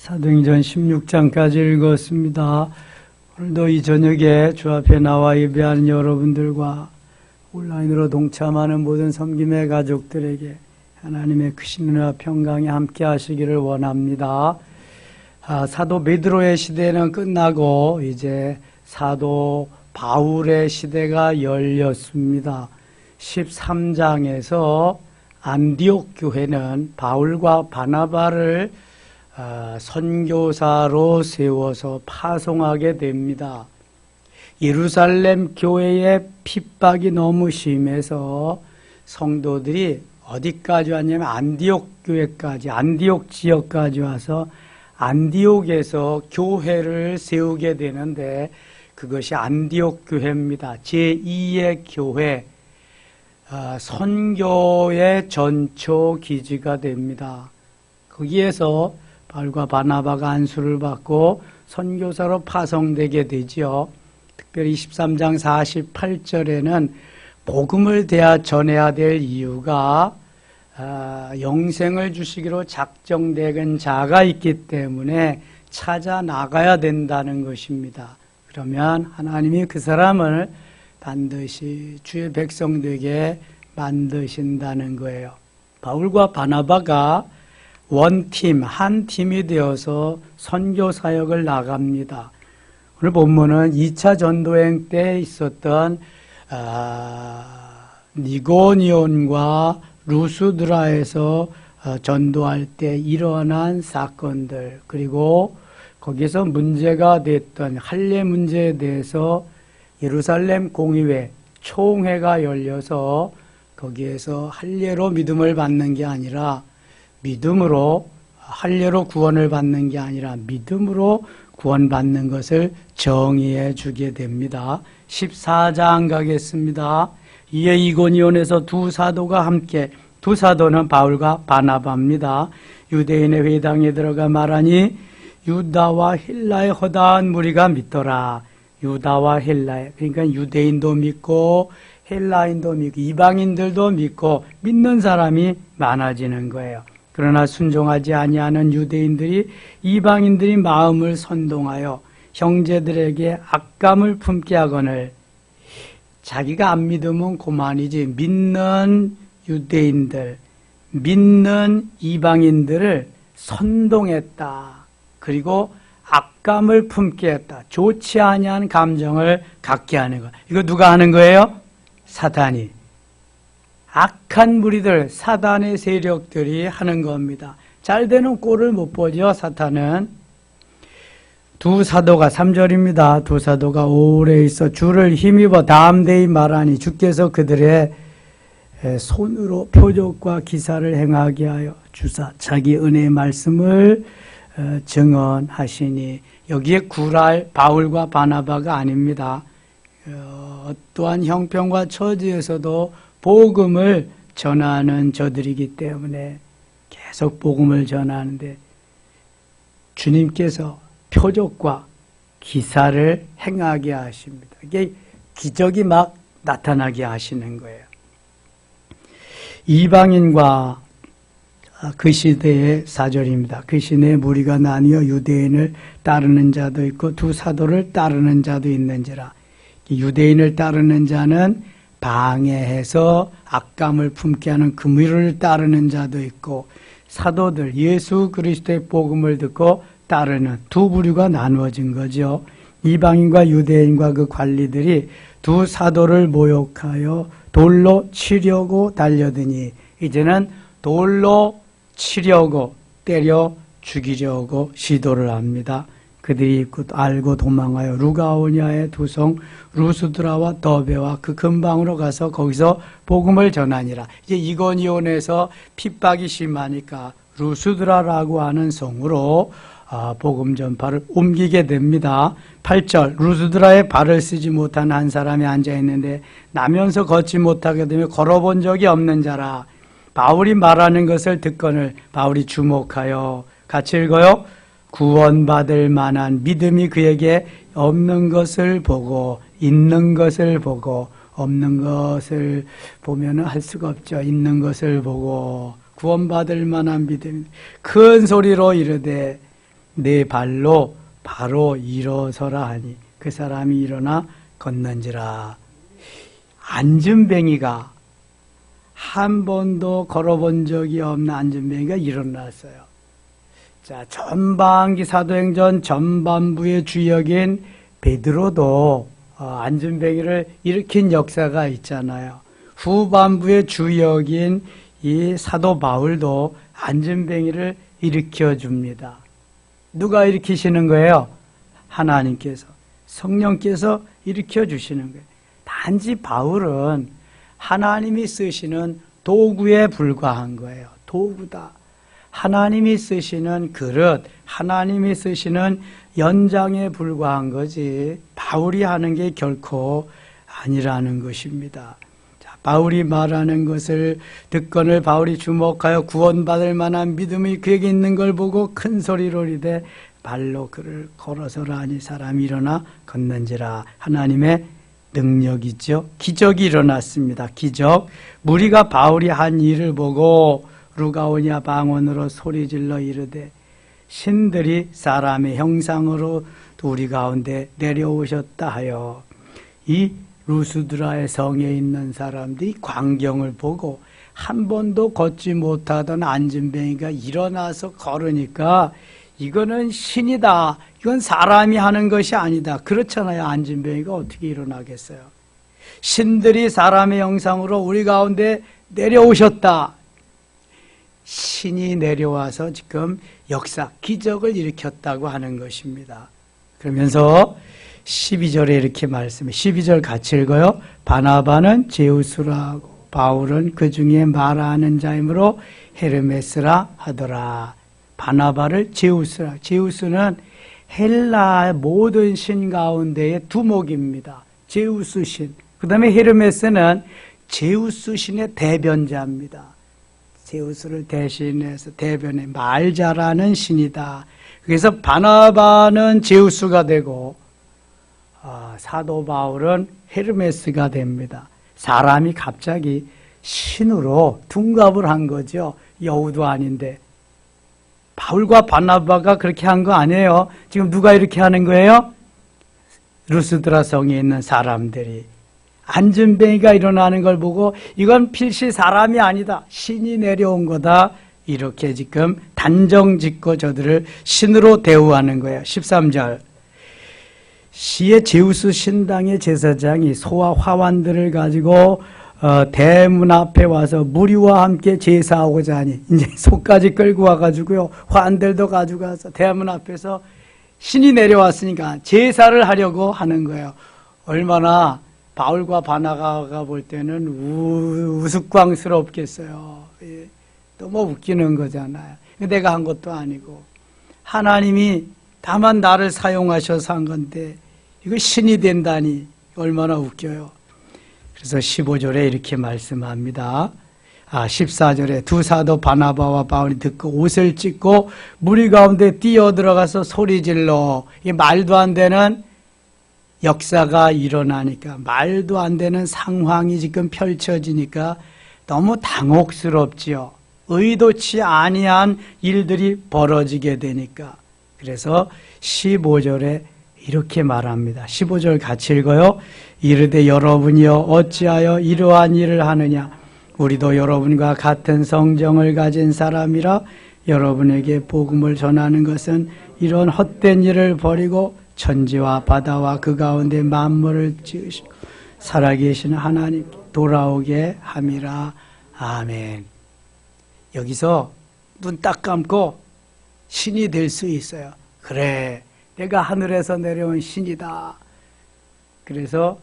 사도행전 16장까지 읽었습니다. 오늘도 이 저녁에 주 앞에 나와 예배하는 여러분들과 온라인으로 동참하는 모든 섬김의 가족들에게 하나님의 크신 은혜와 평강이 함께 하시기를 원합니다. 사도 베드로의 시대는 끝나고 이제 사도 바울의 시대가 열렸습니다. 13장에서 안디옥 교회는 바울과 바나바를 선교사로 세워서 파송하게 됩니다. 예루살렘 교회의 핍박이 너무 심해서 성도들이 어디까지 왔냐면 안디옥 교회까지, 안디옥 지역까지 와서 안디옥에서 교회를 세우게 되는데 그것이 안디옥 교회입니다. 제2의 교회, 선교의 전초 기지가 됩니다. 거기에서 바울과 바나바가 안수를 받고 선교사로 파송되게 되지요. 특별히 23장 48절에는 복음을 전해야 될 이유가 영생을 주시기로 작정된 자가 있기 때문에 찾아 나가야 된다는 것입니다. 그러면 하나님이 그 사람을 반드시 주의 백성 되게 만드신다는 거예요. 바울과 바나바가 원팀, 한 팀이 되어서 선교 사역을 나갑니다. 오늘 본문은 2차 전도행 때 있었던 니고니온과 루스드라에서 전도할 때 일어난 사건들, 그리고 거기서 문제가 됐던 할례 문제에 대해서 예루살렘 공의회, 총회가 열려서 거기에서 할례로 믿음을 받는 게 아니라 믿음으로, 할례로 구원을 받는 게 아니라 믿음으로 구원받는 것을 정의해 주게 됩니다. 14장 가겠습니다. 이에 이고니온에서 두 사도가 함께, 두 사도는 바울과 바나바입니다. 유대인의 회당에 들어가 말하니 유다와 헬라의 허다한 무리가 믿더라. 유다와 헬라의, 그러니까 유대인도 믿고 헬라인도 믿고 이방인들도 믿고 믿는 사람이 많아지는 거예요. 그러나 순종하지 아니하는 유대인들이 이방인들이 마음을 선동하여 형제들에게 악감을 품게 하거늘, 자기가 안 믿으면 고만이지 믿는 유대인들, 믿는 이방인들을 선동했다. 그리고 악감을 품게 했다. 좋지 아니한 감정을 갖게 하는 것. 이거 누가 하는 거예요? 사탄이. 악한 무리들, 사단의 세력들이 하는 겁니다. 잘 되는 꼴을 못 보죠, 사탄은. 두 사도가, 3절입니다. 두 사도가 오래 있어 주를 힘입어 담대히 말하니 주께서 그들의 손으로 표적과 기사를 행하게 하여 주사 자기 은혜의 말씀을 증언하시니, 여기에 구랄 바울과 바나바가 아닙니다. 어떠한 형편과 처지에서도 복음을 전하는 저들이기 때문에 계속 복음을 전하는데 주님께서 표적과 기사를 행하게 하십니다. 이게 기적이 막 나타나게 하시는 거예요. 이방인과 그 시대의 4절입니다. 그 시대에 무리가 나뉘어 유대인을 따르는 자도 있고 두 사도를 따르는 자도 있는지라. 유대인을 따르는 자는 방해해서 악감을 품게 하는 그 무리를 따르는 자도 있고, 사도들, 예수 그리스도의 복음을 듣고 따르는 두 부류가 나누어진 거죠. 이방인과 유대인과 그 관리들이 두 사도를 모욕하여 돌로 치려고 달려드니, 이제는 돌로 치려고, 때려 죽이려고 시도를 합니다. 그들이 알고 도망하여 루가오냐의 두 성 루스드라와 더베와 그 근방으로 가서 거기서 복음을 전하니라. 이제 이고니온에서 핍박이 심하니까 루스드라라고 하는 성으로 복음 전파를 옮기게 됩니다. 8절, 루스드라에 발을 쓰지 못한 한 사람이 앉아있는데 나면서 걷지 못하게 되며 걸어본 적이 없는 자라. 바울이 말하는 것을 듣거늘 바울이 주목하여, 같이 읽어요. 구원받을 만한 믿음이 그에게 없는 것을 보고, 있는 것을 보고, 없는 것을 보면 할 수가 없죠. 있는 것을 보고 구원받을 만한 믿음, 큰 소리로 이르되 내 발로 바로 일어서라 하니 그 사람이 일어나 걷는지라. 안진뱅이가 한 번도 걸어본 적이 없는 안진뱅이가 일어났어요. 자, 전반기 사도행전 전반부의 주역인 베드로도 안진뱅이를 일으킨 역사가 있잖아요. 후반부의 주역인 이 사도 바울도 안진뱅이를 일으켜 줍니다. 누가 일으키시는 거예요? 하나님께서, 성령께서 일으켜 주시는 거예요. 단지 바울은 하나님이 쓰시는 도구에 불과한 거예요. 도구다. 하나님이 쓰시는 그릇, 하나님이 쓰시는 연장에 불과한 거지 바울이 하는 게 결코 아니라는 것입니다. 자, 바울이 말하는 것을 듣거늘 바울이 주목하여 구원받을 만한 믿음이 그에게 있는 걸 보고 큰 소리로 이르되 발로 그를 걸어서라 하니 사람이 일어나 걷는지라. 하나님의 능력이죠. 기적이 일어났습니다. 기적. 무리가 바울이 한 일을 보고 루가오냐 방언으로 소리질러 이르되 신들이 사람의 형상으로 우리 가운데 내려오셨다 하여 이 루스드라의 성에 있는 사람들이 광경을 보고 한 번도 걷지 못하던 안진뱅이가 일어나서 걸으니까 이거는 신이다. 이건 사람이 하는 것이 아니다. 그렇잖아요. 안진뱅이가 어떻게 일어나겠어요? 신들이 사람의 형상으로 우리 가운데 내려오셨다. 신이 내려와서 지금 역사, 기적을 일으켰다고 하는 것입니다. 그러면서 12절에 이렇게 말씀해. 12절 같이 읽어요. 바나바는 제우스라고 바울은 그 중에 말하는 자이므로 헤르메스라 하더라. 바나바를 제우스라. 제우스는 헬라 모든 신 가운데의 두목입니다. 제우스 신. 그 다음에 헤르메스는 제우스 신의 대변자입니다. 제우스를 대신해서 대변해 말 잘하는 신이다. 그래서 바나바는 제우스가 되고 사도 바울은 헤르메스가 됩니다. 사람이 갑자기 신으로 둔갑을 한 거죠. 여우도 아닌데. 바울과 바나바가 그렇게 한 거 아니에요. 지금 누가 이렇게 하는 거예요? 루스드라 성에 있는 사람들이. 안진뱅이가 일어나는 걸 보고 이건 필시 사람이 아니다. 신이 내려온 거다. 이렇게 지금 단정 짓고 저들을 신으로 대우하는 거예요. 13절. 시의 제우스 신당의 제사장이 소와 화환들을 가지고 대문 앞에 와서 무리와 함께 제사하고자 하니 이제 소까지 끌고 와가지고요. 화환들도 가지고 와서 대문 앞에서 신이 내려왔으니까 제사를 하려고 하는 거예요. 얼마나 바울과 바나바가 볼 때는 우스꽝스럽겠어요. 너무 웃기는 거잖아요. 내가 한 것도 아니고 하나님이 다만 나를 사용하셔서 한 건데 이거 신이 된다니 얼마나 웃겨요. 그래서 15절에 이렇게 말씀합니다. 14절에 두 사도 바나바와 바울이 듣고 옷을 찢고 무리 가운데 뛰어들어가서 소리질러. 이 말도 안 되는 역사가 일어나니까, 말도 안 되는 상황이 지금 펼쳐지니까 너무 당혹스럽지요. 의도치 아니한 일들이 벌어지게 되니까. 그래서 15절에 이렇게 말합니다. 15절 같이 읽어요. 이르되 여러분이여 어찌하여 이러한 일을 하느냐. 우리도 여러분과 같은 성정을 가진 사람이라 여러분에게 복음을 전하는 것은 이런 헛된 일을 버리고 천지와 바다와 그 가운데 만물을 지으시고 살아계신 하나님 돌아오게 함이라. 아멘. 여기서 눈 딱 감고 신이 될 수 있어요. 그래, 내가 하늘에서 내려온 신이다. 그래서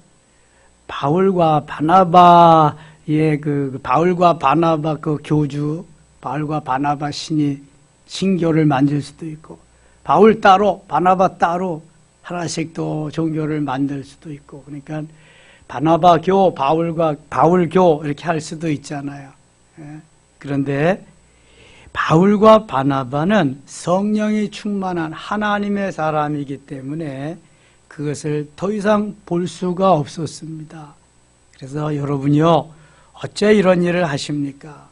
바울과 바나바의 바울과 바나바 교주, 바울과 바나바 신이 신교를 만들 수도 있고, 바울 따로, 바나바 따로 하나씩 또 종교를 만들 수도 있고, 그러니까 바나바교, 바울교 이렇게 할 수도 있잖아요. 그런데 바울과 바나바는 성령이 충만한 하나님의 사람이기 때문에 그것을 더 이상 볼 수가 없었습니다. 그래서 여러분이요, 어째 이런 일을 하십니까?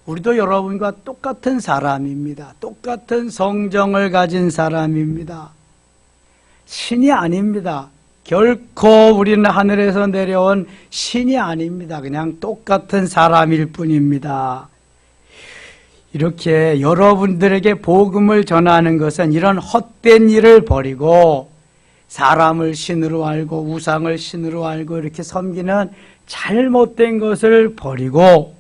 우리도 여러분과 똑같은 사람입니다. 똑같은 성정을 가진 사람입니다. 신이 아닙니다. 결코 우리는 하늘에서 내려온 신이 아닙니다. 그냥 똑같은 사람일 뿐입니다. 이렇게 여러분들에게 복음을 전하는 것은 이런 헛된 일을 버리고 사람을 신으로 알고 우상을 신으로 알고 이렇게 섬기는 잘못된 것을 버리고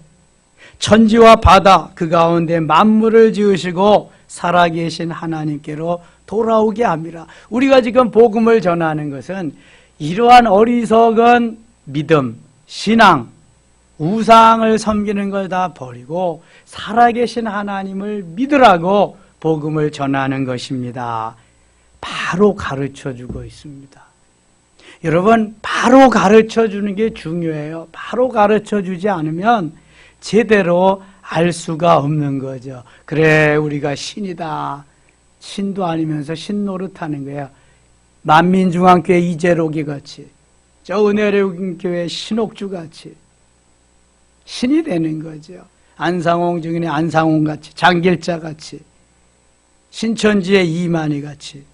천지와 바다 그 가운데 만물을 지으시고 살아계신 하나님께로 돌아오게 합니다. 우리가 지금 복음을 전하는 것은 이러한 어리석은 믿음, 신앙, 우상을 섬기는 걸 다 버리고 살아계신 하나님을 믿으라고 복음을 전하는 것입니다. 바로 가르쳐주고 있습니다. 여러분, 바로 가르쳐주는 게 중요해요. 바로 가르쳐주지 않으면 제대로 알 수가 없는 거죠. 그래, 우리가 신이다. 신도 아니면서 신 노릇하는 거예요. 만민중앙교회 이재록이 같이, 저 은혜로운교회 신옥주 같이 신이 되는 거죠. 안상홍 증인의 안상홍 같이, 장길자 같이, 신천지의 이만희 같이.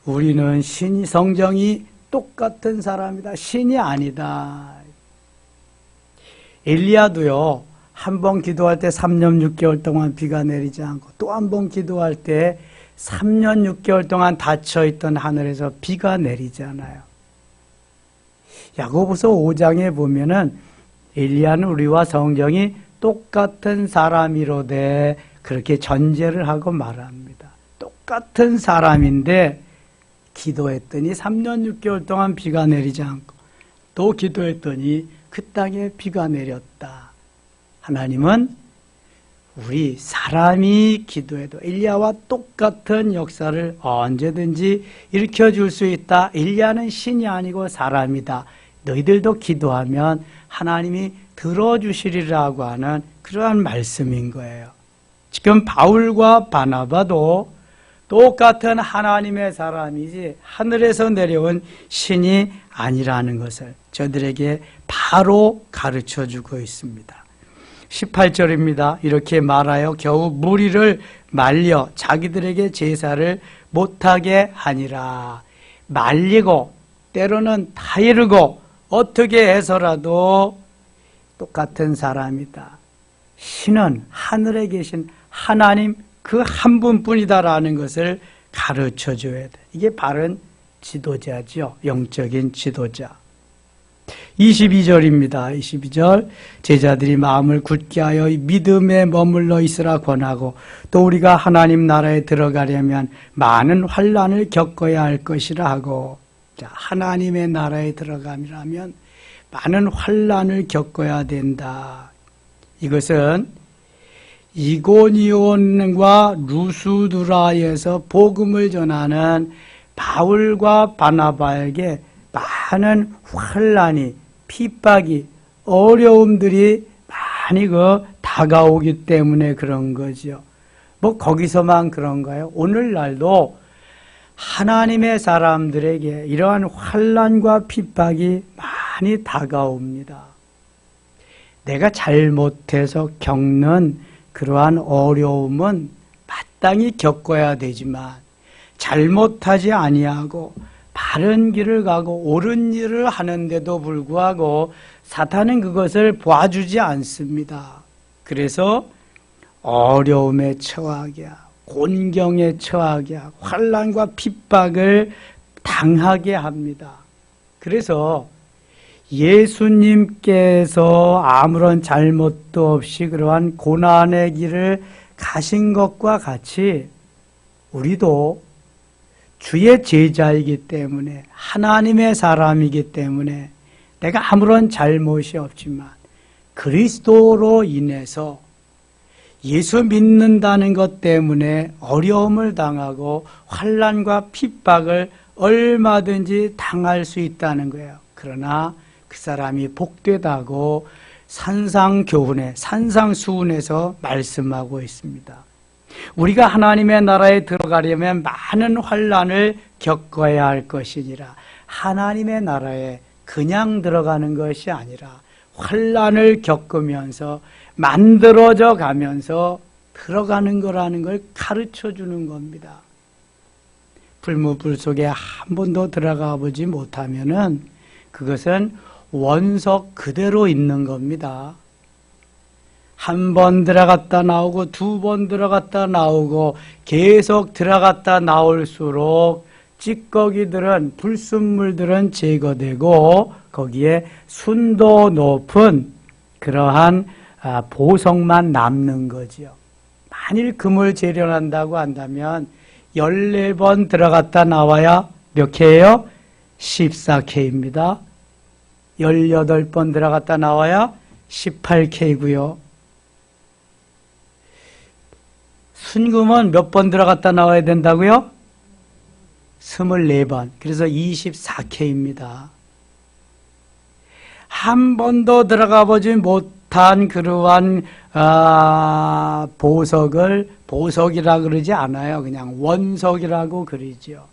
우리는 신이 성정이 똑같은 사람이다. 신이 아니다. 엘리야도요, 한 번 기도할 때 3년 6개월 동안 비가 내리지 않고 또 한 번 기도할 때 3년 6개월 동안 닫혀있던 하늘에서 비가 내리잖아요. 야고보서 5장에 보면은 엘리야는 우리와 성정이 똑같은 사람이로되 그렇게 전제를 하고 말합니다. 똑같은 사람인데 기도했더니 3년 6개월 동안 비가 내리지 않고 또 기도했더니 그 땅에 비가 내렸다. 하나님은 우리 사람이 기도해도 엘리야와 똑같은 역사를 언제든지 일으켜줄 수 있다. 엘리야는 신이 아니고 사람이다. 너희들도 기도하면 하나님이 들어주시리라고 하는 그러한 말씀인 거예요. 지금 바울과 바나바도 똑같은 하나님의 사람이지 하늘에서 내려온 신이 아니라는 것을 저들에게 바로 가르쳐주고 있습니다. 18절입니다. 이렇게 말하여 겨우 무리를 말려 자기들에게 제사를 못하게 하니라. 말리고 때로는 타이르고 어떻게 해서라도 똑같은 사람이다. 신은 하늘에 계신 하나님 그 한 분뿐이다라는 것을 가르쳐줘야 돼. 이게 바른 지도자죠. 영적인 지도자. 22절입니다. 22절 제자들이 마음을 굳게 하여 믿음에 머물러 있으라 권하고 또 우리가 하나님 나라에 들어가려면 많은 환난을 겪어야 할 것이라 하고, 자, 하나님의 나라에 들어가려면 많은 환난을 겪어야 된다. 이것은 이고니온과 루스드라에서 복음을 전하는 바울과 바나바에게 많은 환난이, 핍박이, 어려움들이 많이 다가오기 때문에 그런 거죠. 뭐 거기서만 그런가요? 오늘날도 하나님의 사람들에게 이러한 환난과 핍박이 많이 다가옵니다. 내가 잘못해서 겪는 그러한 어려움은 마땅히 겪어야 되지만 잘못하지 아니하고 바른 길을 가고 옳은 일을 하는데도 불구하고 사탄은 그것을 봐주지 않습니다. 그래서 어려움에 처하게 하고 곤경에 처하게 하고 환난과 핍박을 당하게 합니다. 그래서 예수님께서 아무런 잘못도 없이 그러한 고난의 길을 가신 것과 같이 우리도 주의 제자이기 때문에 하나님의 사람이기 때문에 내가 아무런 잘못이 없지만 그리스도로 인해서 예수 믿는다는 것 때문에 어려움을 당하고 환난과 핍박을 얼마든지 당할 수 있다는 거예요. 그러나 그 사람이 복되다고 산상교훈에 산상수훈에서 말씀하고 있습니다. 우리가 하나님의 나라에 들어가려면 많은 환난을 겪어야 할 것이니라. 하나님의 나라에 그냥 들어가는 것이 아니라 환난을 겪으면서 만들어져 가면서 들어가는 거라는 걸 가르쳐 주는 겁니다. 불무불 속에 한 번도 들어가 보지 못하면은 그것은 원석 그대로 있는 겁니다. 한 번 들어갔다 나오고 두 번 들어갔다 나오고 계속 들어갔다 나올수록 찌꺼기들은 불순물들은 제거되고 거기에 순도 높은 그러한 보석만 남는 거지요. 만일 금을 재련한다고 한다면 14번 들어갔다 나와야 몇 K예요? 14K입니다. 18번 들어갔다 나와야 18K고요. 순금은 몇 번 들어갔다 나와야 된다고요? 24번. 그래서 24K입니다. 한 번도 들어가 보지 못한 그러한 보석을 보석이라 그러지 않아요. 그냥 원석이라고 그러죠.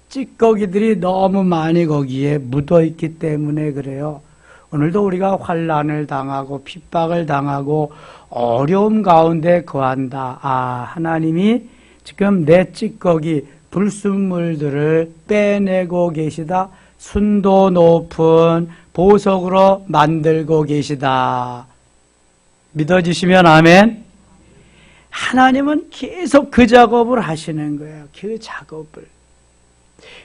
찌꺼기들이 너무 많이 거기에 묻어있기 때문에 그래요. 오늘도 우리가 환난을 당하고 핍박을 당하고 어려움 가운데 거한다. 하나님이 지금 내 찌꺼기 불순물들을 빼내고 계시다. 순도 높은 보석으로 만들고 계시다. 믿어지시면 아멘. 하나님은 계속 그 작업을 하시는 거예요. 그 작업을.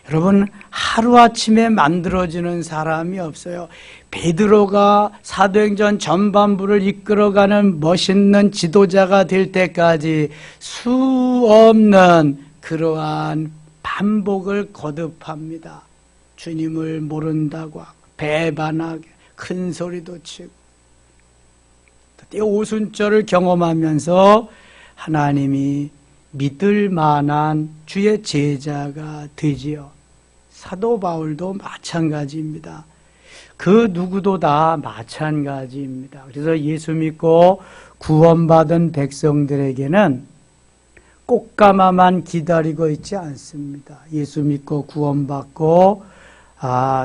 여러분, 하루아침에 만들어지는 사람이 없어요. 베드로가 사도행전 전반부를 이끌어가는 멋있는 지도자가 될 때까지 수없는 그러한 반복을 거듭합니다. 주님을 모른다고 하고 배반하게 큰 소리도 치고 오순절을 경험하면서 하나님이 믿을 만한 주의 제자가 되지요. 사도 바울도 마찬가지입니다. 그 누구도 다 마찬가지입니다. 그래서 예수 믿고 구원받은 백성들에게는 꽃가마만 기다리고 있지 않습니다. 예수 믿고 구원받고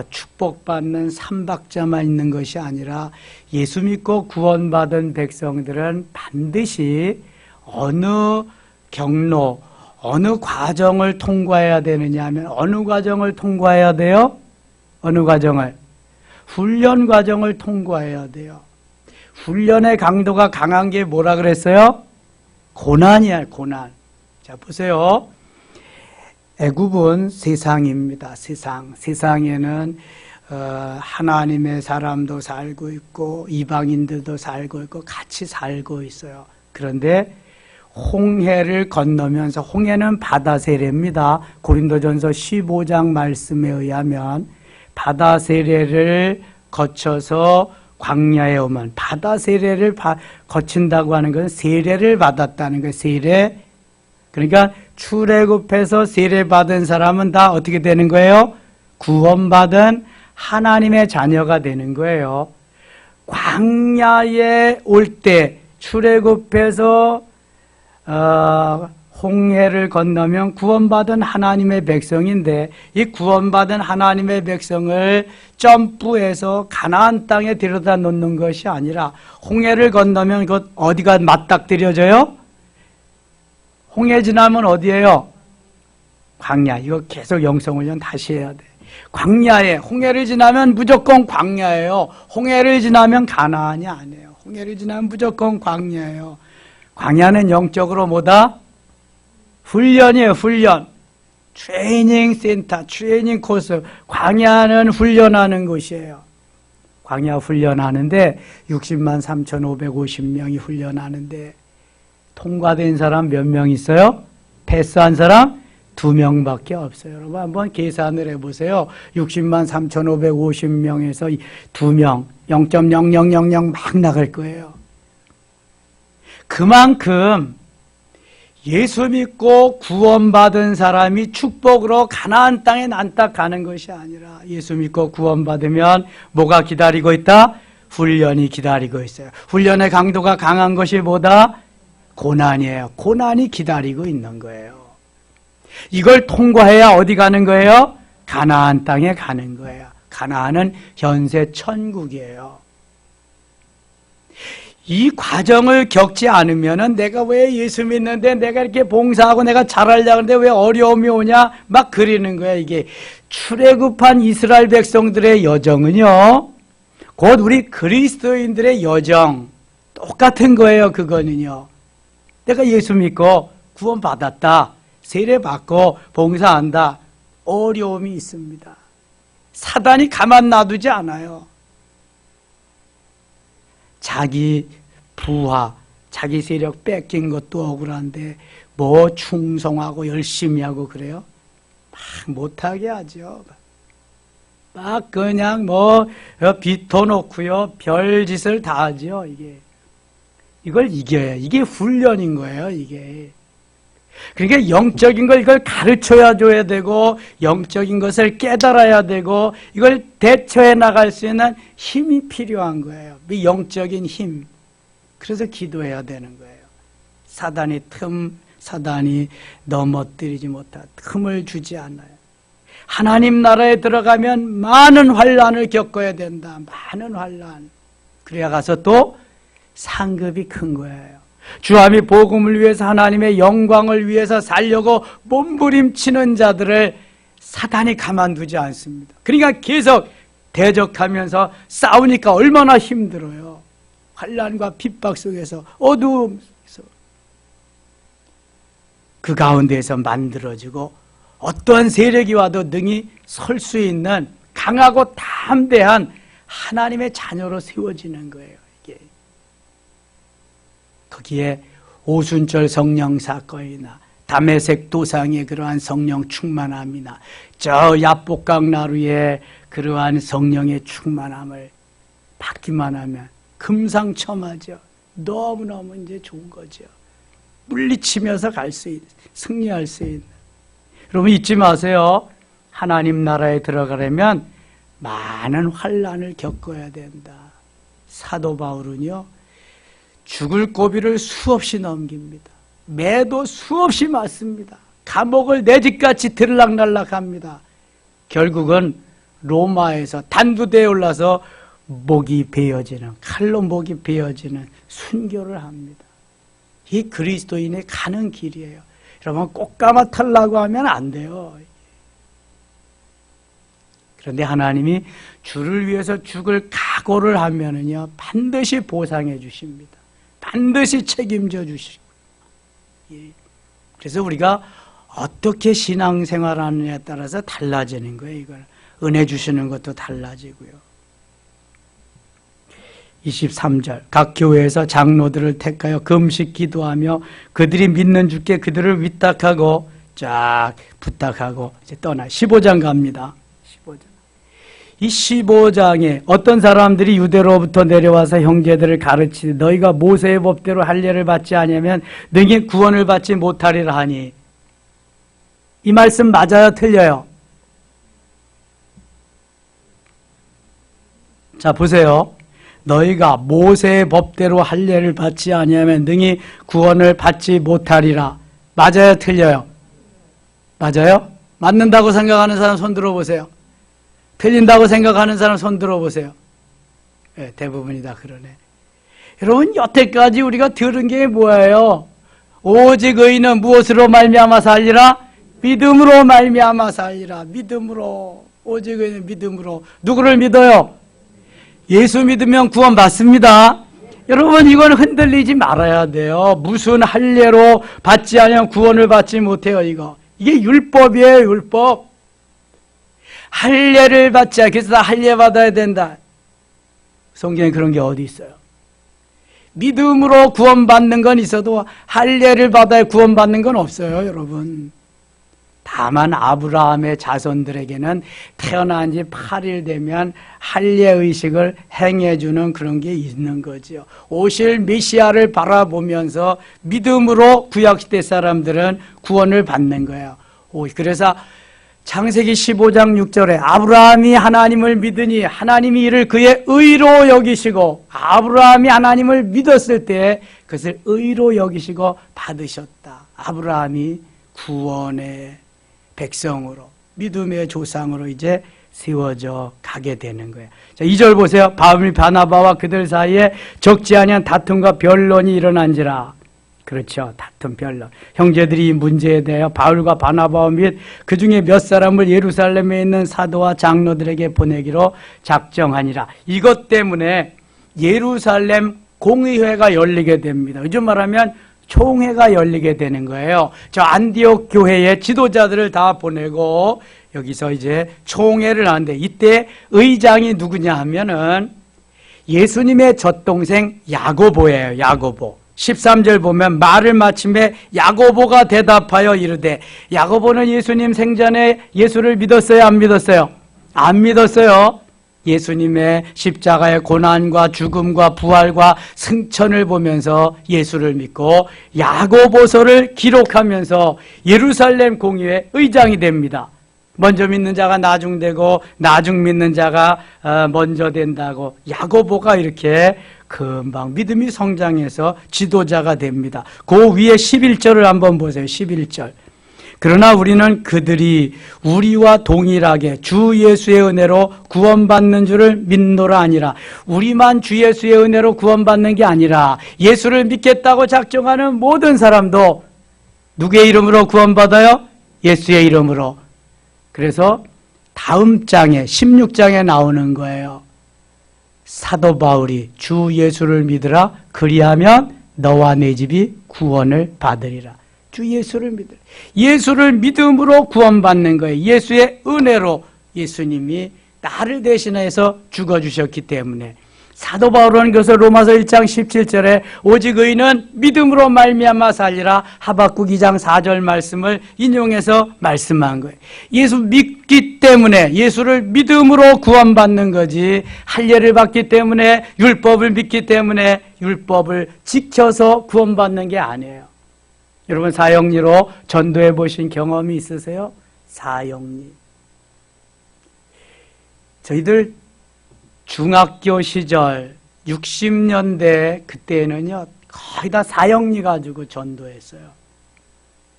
축복받는 삼박자만 있는 것이 아니라 예수 믿고 구원받은 백성들은 반드시 어느 경로, 어느 과정을 통과해야 되느냐 하면 어느 과정을 통과해야 돼요? 어느 과정을? 훈련 과정을 통과해야 돼요. 훈련의 강도가 강한 게 뭐라 그랬어요? 고난이야, 고난. 자, 보세요. 애굽은 세상입니다. 세상에는 하나님의 사람도 살고 있고 이방인들도 살고 있고 같이 살고 있어요. 그런데 홍해를 건너면서, 홍해는 바다 세례입니다. 고린도전서 15장 말씀에 의하면 바다 세례를 거쳐서 광야에 오면, 바다 세례를 거친다고 하는 것은 세례를 받았다는 거예요. 세례. 그러니까 출애굽해서 세례받은 사람은 다 어떻게 되는 거예요? 구원받은 하나님의 자녀가 되는 거예요. 광야에 올 때 출애굽해서 홍해를 건너면 구원받은 하나님의 백성인데, 이 구원받은 하나님의 백성을 점프해서 가나안 땅에 데려다 놓는 것이 아니라 홍해를 건너면 그 어디가 맞닥뜨려져요? 홍해 지나면 어디예요? 광야. 이거 계속 영성훈련 다시 해야 돼. 광야에, 홍해를 지나면 무조건 광야예요. 홍해를 지나면 가나안이 아니에요. 홍해를 지나면 무조건 광야예요. 광야는 영적으로 뭐다? 훈련이에요, 훈련. 트레이닝 센터, 트레이닝 코스. 광야는 훈련하는 곳이에요. 광야 훈련하는데 60만 3,550명이 훈련하는데 통과된 사람 몇 명 있어요? 패스한 사람 2명밖에 없어요. 여러분 한번 계산을 해보세요. 60만 3,550명에서 2명, 0.0000 막 나갈 거예요. 그만큼 예수 믿고 구원받은 사람이 축복으로 가나안 땅에 난딱 가는 것이 아니라, 예수 믿고 구원받으면 뭐가 기다리고 있다? 훈련이 기다리고 있어요. 훈련의 강도가 강한 것이 뭐다? 고난이에요. 고난이 기다리고 있는 거예요. 이걸 통과해야 어디 가는 거예요? 가나안 땅에 가는 거예요. 가나안은 현세 천국이에요. 이 과정을 겪지 않으면은 내가 왜 예수 믿는데 내가 이렇게 봉사하고 내가 잘하려고 하는데 왜 어려움이 오냐 막 그리는 거야. 이게 출애굽한 이스라엘 백성들의 여정은요, 곧 우리 그리스도인들의 여정 똑같은 거예요. 그거는요, 내가 예수 믿고 구원받았다, 세례받고 봉사한다, 어려움이 있습니다. 사단이 가만 놔두지 않아요. 자기 부하, 자기 세력 뺏긴 것도 억울한데 뭐 충성하고 열심히 하고 그래요? 막 못하게 하죠. 막 그냥 뭐 비터놓고요, 별짓을 다 하죠. 이걸 이겨야, 이게 훈련인 거예요. 이게. 그러니까 영적인 걸 이걸 가르쳐야 줘야 되고, 영적인 것을 깨달아야 되고, 이걸 대처해 나갈 수 있는 힘이 필요한 거예요. 이 영적인 힘. 그래서 기도해야 되는 거예요. 사단이 넘어뜨리지 못한 틈을 주지 않아요. 하나님 나라에 들어가면 많은 환난을 겪어야 된다. 많은 환난. 그래야 가서 또 상급이 큰 거예요. 주함이 복음을 위해서, 하나님의 영광을 위해서 살려고 몸부림치는 자들을 사단이 가만두지 않습니다. 그러니까 계속 대적하면서 싸우니까 얼마나 힘들어요. 환난과 핍박 속에서, 어두움 속에서. 그 가운데에서 만들어지고 어떠한 세력이 와도 능히 설 수 있는 강하고 담대한 하나님의 자녀로 세워지는 거예요. 거기에 오순절 성령 사건이나 다메섹 도상의 그러한 성령 충만함이나 저 야복강 나루의 그러한 성령의 충만함을 받기만 하면 금상첨화죠. 너무너무 이제 좋은 거죠. 물리치면서 승리할 수 있는. 여러분 잊지 마세요. 하나님 나라에 들어가려면 많은 환난을 겪어야 된다. 사도 바울은요, 죽을 고비를 수없이 넘깁니다. 매도 수없이 맞습니다. 감옥을 내 집같이 들락날락합니다. 결국은 로마에서 단두대에 올라서 칼로 목이 베어지는 순교를 합니다. 이 그리스도인의 가는 길이에요. 여러분 꼭 까마탈라고 하면 안 돼요. 그런데 하나님이 주를 위해서 죽을 각오를 하면은요, 반드시 보상해 주십니다. 반드시 책임져 주시고. 그래서 우리가 어떻게 신앙생활하느냐에 따라서 달라지는 거예요. 이걸 은혜 주시는 것도 달라지고요. 23절 각 교회에서 장로들을 택하여 금식 기도하며 그들이 믿는 주께 그들을 위탁하고 쫙 부탁하고 이제 떠나 15장 갑니다. 15장. 이 15장에 어떤 사람들이 유대로부터 내려와서 형제들을 가르치되 너희가 모세의 법대로 할례를 받지 아니하면 능히 구원을 받지 못하리라 하니, 이 말씀 맞아요, 틀려요? 자 보세요. 너희가 모세의 법대로 할례를 받지 아니하면 능히 구원을 받지 못하리라. 맞아요, 틀려요? 맞아요? 맞는다고 생각하는 사람 손 들어보세요. 틀린다고 생각하는 사람 손 들어보세요. 네, 대부분이 다 그러네. 여러분 여태까지 우리가 들은 게 뭐예요? 오직 의인은 무엇으로 말미암아 살리라? 믿음으로 말미암아 살리라. 믿음으로. 오직 의인은 믿음으로. 누구를 믿어요? 예수 믿으면 구원 받습니다. 여러분 이건 흔들리지 말아야 돼요. 무슨 할례로 받지 않으면 구원을 받지 못해요. 이게 율법이에요. 율법. 할례를 받자. 그래서 다 할례 받아야 된다. 성경에 그런 게 어디 있어요? 믿음으로 구원받는 건 있어도 할례를 받아야 구원받는 건 없어요, 여러분. 다만 아브라함의 자손들에게는 태어난 지 8일 되면 할례의식을 행해주는 그런 게 있는 거죠. 오실 메시아를 바라보면서 믿음으로 구약시대 사람들은 구원을 받는 거예요. 그래서 창세기 15장 6절에 아브라함이 하나님을 믿으니 하나님이 이를 그의 의로 여기시고, 아브라함이 하나님을 믿었을 때 그것을 의로 여기시고 받으셨다. 아브라함이 구원의 백성으로, 믿음의 조상으로 이제 세워져 가게 되는 거예요. 자, 2절 보세요. 바울이 바나바와 그들 사이에 적지 아니한 다툼과 변론이 일어난지라. 그렇죠. 다툼 변론. 형제들이 이 문제에 대하여 바울과 바나바와 및 그 중에 몇 사람을 예루살렘에 있는 사도와 장로들에게 보내기로 작정하니라. 이것 때문에 예루살렘 공의회가 열리게 됩니다. 요즘 말하면 총회가 열리게 되는 거예요. 저 안디옥 교회의 지도자들을 다 보내고 여기서 이제 총회를 하는데, 이때 의장이 누구냐 하면은 예수님의 젖동생 야고보예요. 야고보. 13절 보면 말을 마침에 야고보가 대답하여 이르되, 야고보는 예수님 생전에 예수를 믿었어요? 안 믿었어요? 안 믿었어요. 예수님의 십자가의 고난과 죽음과 부활과 승천을 보면서 예수를 믿고 야고보서를 기록하면서 예루살렘 공의회 의장이 됩니다. 먼저 믿는 자가 나중 되고 나중 믿는 자가 먼저 된다고 야고보가 이렇게 금방 믿음이 성장해서 지도자가 됩니다. 그 위에 11절을 한번 보세요. 11절. 그러나 우리는 그들이 우리와 동일하게 주 예수의 은혜로 구원받는 줄을 믿노라 아니라, 우리만 주 예수의 은혜로 구원받는 게 아니라 예수를 믿겠다고 작정하는 모든 사람도 누구의 이름으로 구원받아요? 예수의 이름으로. 그래서 다음 장에 16장에 나오는 거예요. 사도 바울이 주 예수를 믿으라, 그리하면 너와 내 집이 구원을 받으리라. 주 예수를 믿으라. 예수를 믿음으로 구원받는 거예요. 예수의 은혜로 예수님이 나를 대신해서 죽어주셨기 때문에. 사도 바울은 그래서 로마서 1장 17절에 오직 의인은 믿음으로 말미암아 살리라, 하박국 2장 4절 말씀을 인용해서 말씀한 거예요. 예수 믿기 때문에, 예수를 믿음으로 구원받는 거지, 할례를 받기 때문에, 율법을 믿기 때문에 율법을 지켜서 구원받는 게 아니에요. 여러분 사형리로 전도해 보신 경험이 있으세요? 사형리. 저희들 중학교 시절 60년대 그때는요, 거의 다 사형리 가지고 전도했어요.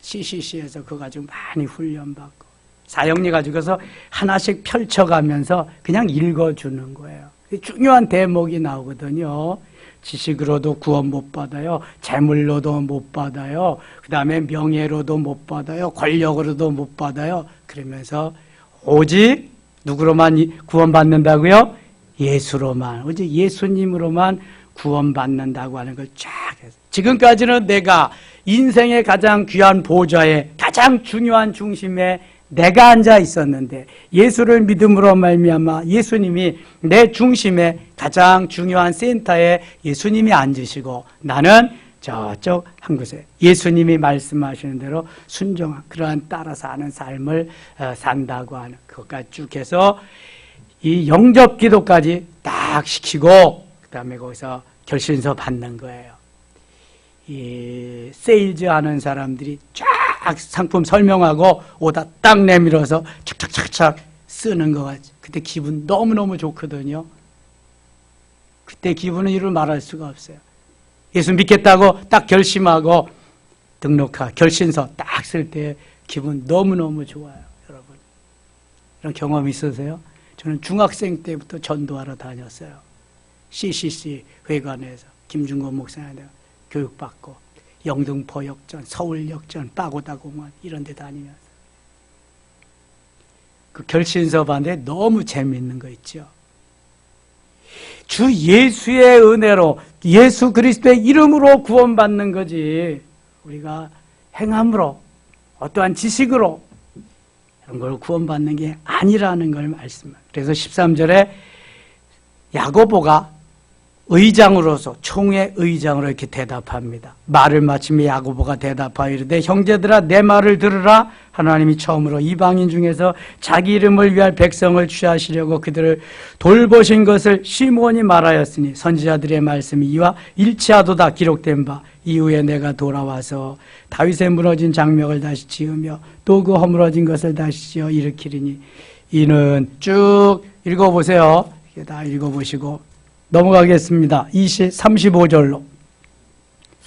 CCC에서 그거 가지고 많이 훈련받고, 사형리 가지고서 하나씩 펼쳐가면서 그냥 읽어주는 거예요. 중요한 대목이 나오거든요. 지식으로도 구원 못 받아요. 재물로도 못 받아요. 그 다음에 명예로도 못 받아요. 권력으로도 못 받아요. 그러면서 오직 누구로만 구원받는다고요? 예수로만, 오직 예수님으로만 구원받는다고 하는 걸 쫙 해서, 지금까지는 내가 인생의 가장 귀한 보좌에 가장 중요한 중심에 내가 앉아 있었는데, 예수를 믿음으로 말미암아 예수님이 내 중심에 가장 중요한 센터에 예수님이 앉으시고, 나는 저쪽 한 곳에 예수님이 말씀하시는 대로 순종한, 그러한 따라 사는 삶을 산다고 하는 그것까지 쭉 해서 이 영접 기도까지 딱 시키고, 그 다음에 거기서 결신서 받는 거예요. 이 세일즈 하는 사람들이 쫙 상품 설명하고 오다 딱 내밀어서 착착착착 쓰는 거 같지. 그때 기분 너무너무 좋거든요. 그때 기분은 이루 말할 수가 없어요. 예수 믿겠다고 딱 결심하고 등록하 결신서 딱 쓸 때 기분 너무너무 좋아요. 여러분, 이런 경험 있으세요? 저는 중학생 때부터 전도하러 다녔어요. CCC 회관에서 김중건 목사님한테 교육받고, 영등포 역전, 서울 역전, 빠고다 공원 이런 데 다니면서 그 결신서 봤는데 너무 재미있는 거 있죠. 주 예수의 은혜로, 예수 그리스도의 이름으로 구원받는 거지, 우리가 행함으로, 어떠한 지식으로 이런 걸 구원받는 게 아니라는 걸 말씀해요. 그래서 13절에 야고보가 의장으로서, 총회 의장으로 이렇게 대답합니다. 말을 마치며 야고보가 대답하여 이르되, 형제들아 내 말을 들으라. 하나님이 처음으로 이방인 중에서 자기 이름을 위할 백성을 취하시려고 그들을 돌보신 것을 시몬이 말하였으니, 선지자들의 말씀이 이와 일치하도다 기록된 바, 이후에 내가 돌아와서 다윗의 무너진 장막을 다시 지으며 또 그 허물어진 것을 다시 지어 일으키리니. 이는 쭉 읽어보세요. 이렇게 다 읽어보시고 넘어가겠습니다. 35절로.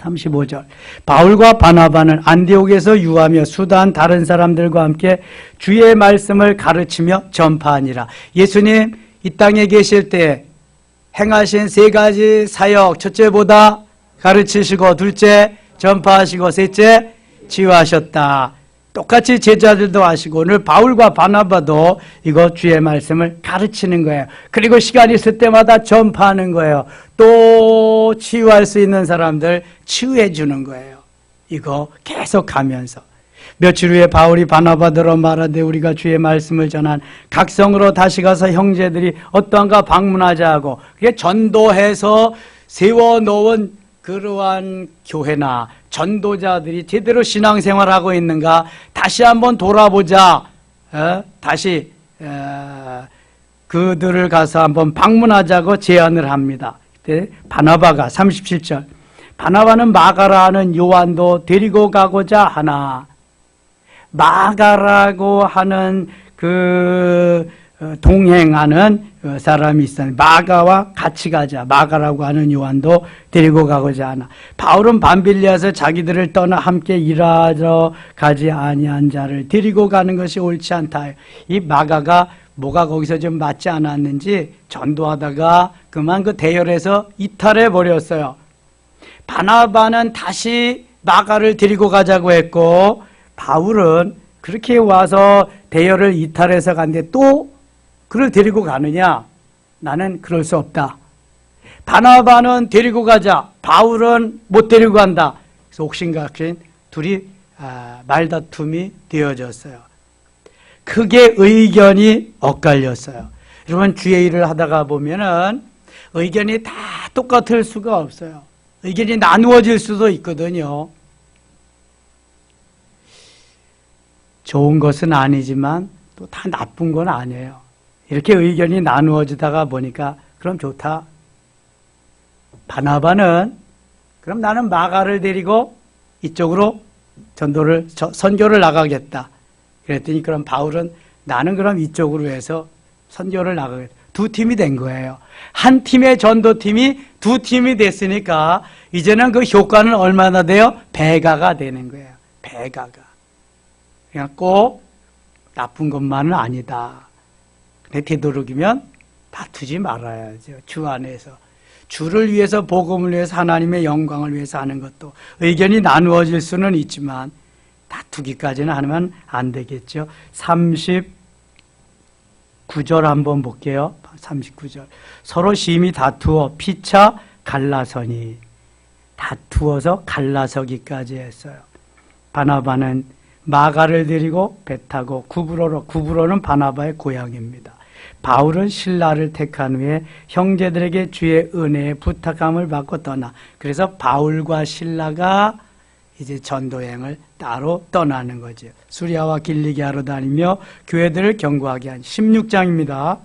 35절. 바울과 바나바는 안디옥에서 유하며 수단 다른 사람들과 함께 주의 말씀을 가르치며 전파하니라. 예수님 이 땅에 계실 때 행하신 세 가지 사역, 첫째보다 가르치시고, 둘째 전파하시고, 셋째 치유하셨다. 똑같이 제자들도 하시고, 오늘 바울과 바나바도 이거 주의 말씀을 가르치는 거예요. 그리고 시간이 있을 때마다 전파하는 거예요. 또 치유할 수 있는 사람들 치유해 주는 거예요. 이거 계속 가면서. 며칠 후에 바울이 바나바더러 말하되 우리가 주의 말씀을 전한 각성으로 다시 가서 형제들이 어떠한가 방문하자 하고, 그게 전도해서 세워놓은 그러한 교회나 전도자들이 제대로 신앙생활하고 있는가 다시 한번 돌아보자. 다시 그들을 가서 한번 방문하자고 제안을 합니다. 그때 바나바가 37절. 바나바는 마가라는 요한도 데리고 가고자 하나. 마가라고 하는 그 동행하는 사람이 있어요. 마가와 같이 가자. 마가라고 하는 요한도 데리고 가고자 하나. 바울은 밤빌리아에서 자기들을 떠나 함께 일하러 가지 아니한 자를 데리고 가는 것이 옳지 않다. 이 마가가 뭐가 거기서 좀 맞지 않았는지 전도하다가 그만 그 대열에서 이탈해 버렸어요. 바나바는 다시 마가를 데리고 가자고 했고, 바울은 그렇게 와서 대열을 이탈해서 갔는데 또 그를 데리고 가느냐? 나는 그럴 수 없다. 바나바는 데리고 가자. 바울은 못 데리고 간다. 그래서 옥신각신 둘이 말다툼이 되어졌어요. 크게 의견이 엇갈렸어요. 여러분, 주의 일을 하다가 보면은 의견이 다 똑같을 수가 없어요. 의견이 나누어질 수도 있거든요. 좋은 것은 아니지만 또 다 나쁜 건 아니에요. 이렇게 의견이 나누어지다가 보니까 그럼 좋다. 바나바는 그럼 나는 마가를 데리고 이쪽으로 선교를 나가겠다. 그랬더니 그럼 바울은 나는 그럼 이쪽으로 해서 선교를 나가겠다. 두 팀이 된 거예요. 한 팀의 전도팀이 두 팀이 됐으니까 이제는 그 효과는 얼마나 돼요? 배가가 되는 거예요. 배가가. 그냥 꼭 나쁜 것만은 아니다. 근데 되도록이면 다투지 말아야죠. 주 안에서. 주를 위해서, 복음을 위해서, 하나님의 영광을 위해서 하는 것도 의견이 나누어질 수는 있지만 다투기까지는 하면 안 되겠죠. 39절 한번 볼게요. 39절. 서로 심히 다투어 피차 갈라서니. 다투어서 갈라서기까지 했어요. 바나바는 마가를 데리고 배 타고 구브로는 바나바의 고향입니다. 바울은 신라를 택한 후에 형제들에게 주의 은혜의 부탁함을 받고 떠나. 그래서 바울과 신라가 이제 전도여행을 따로 떠나는 거죠. 수리아와 길리기아로 다니며 교회들을 경고하게 한 16장입니다.